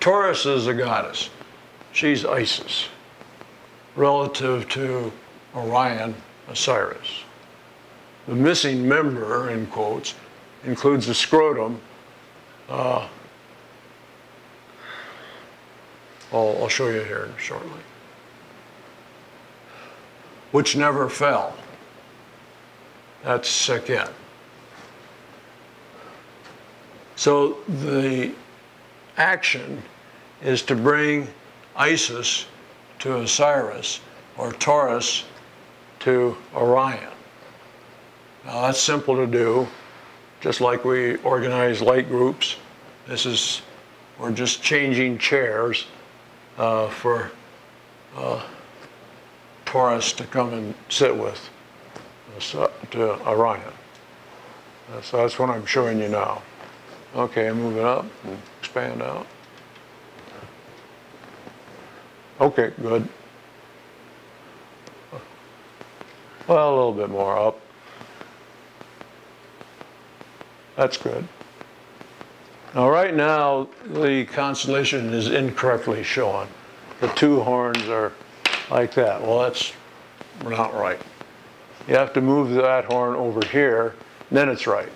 Taurus is a goddess. She's Isis, relative to Orion, Osiris. The missing member, in quotes, includes the scrotum. I'll show you here shortly. Which never fell. That's Sekhet. So the action is to bring Isis to Osiris, or Taurus to Orion. Now that's simple to do, just like we organize light groups. We're just changing chairs for Taurus to come and sit with to Orion. So that's what I'm showing you now. Okay, move it up and expand out. Okay, good. Well, a little bit more up. That's good. Now, right now, the constellation is incorrectly shown. The two horns are like that. Well, that's not right. You have to move that horn over here, then it's right.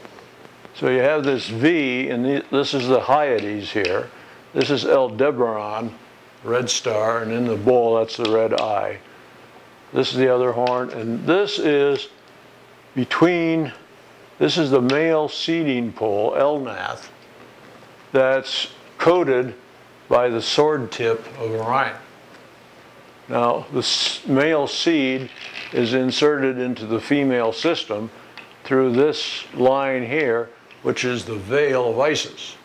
So you have this V, and this is the Hyades here. This is Aldebaran, red star, and in the bowl, that's the red eye. This is the other horn, and this is between, this is the male seeding pole, Elnath, that's coated by the sword tip of Orion. Now, the male seed is inserted into the female system through this line here, which is the veil of Isis.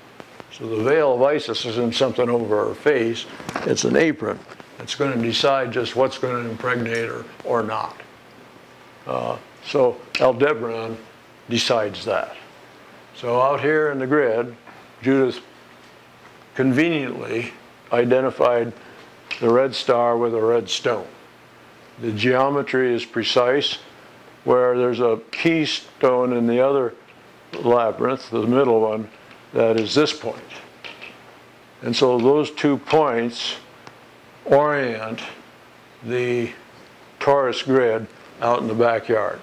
So the veil of Isis isn't something over her face, it's an apron. It's going to decide just what's going to impregnate her or not. So Aldebaran decides that. So out here in the grid, Judith conveniently identified the red star with a red stone. The geometry is precise, where there's a keystone in the other labyrinth, the middle one, that is this point. And so those 2 points orient the Taurus grid out in the backyard,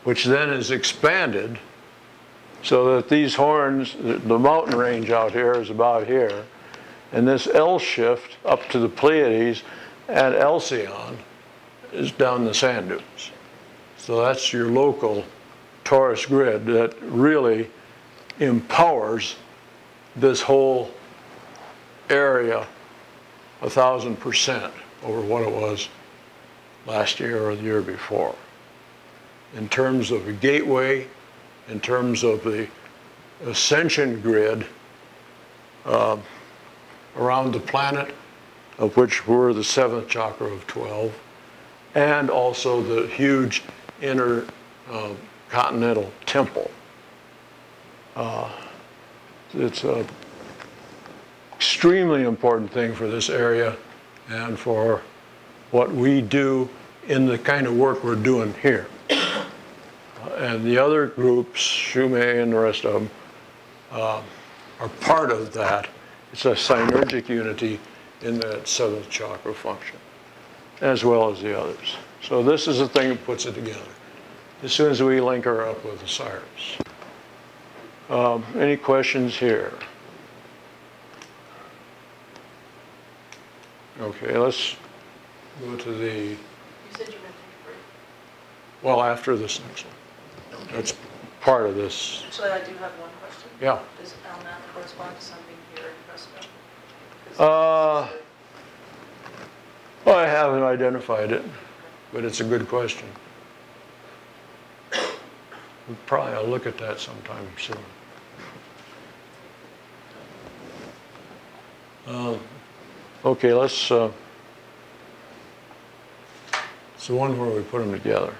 which then is expanded so that these horns, the mountain range out here is about here, and this L shift up to the Pleiades and Alcyon is down the sand dunes. So that's your local Taurus grid that really empowers this whole area 1,000% over what it was last year or the year before. In terms of a gateway, in terms of the ascension grid around the planet, of which we're the 7th chakra of 12, and also the huge inner continental temple. It's an extremely important thing for this area and for what we do in the kind of work we're doing here. And the other groups, Shume and the rest of them, are part of that. It's a synergic unity in that 7th chakra function, as well as the others. So this is the thing that puts it together, as soon as we link her up with Osiris. Any questions here? Okay, let's go to the... You said you were going to take a break. Well, after this next one. Okay. That's part of this. Actually, I do have one question. Yeah. Does Elnath correspond to something here in Prescott? Well, I haven't identified it, but it's a good question. We'll probably look at that sometime soon. Okay, let's, it's the one where we put them together.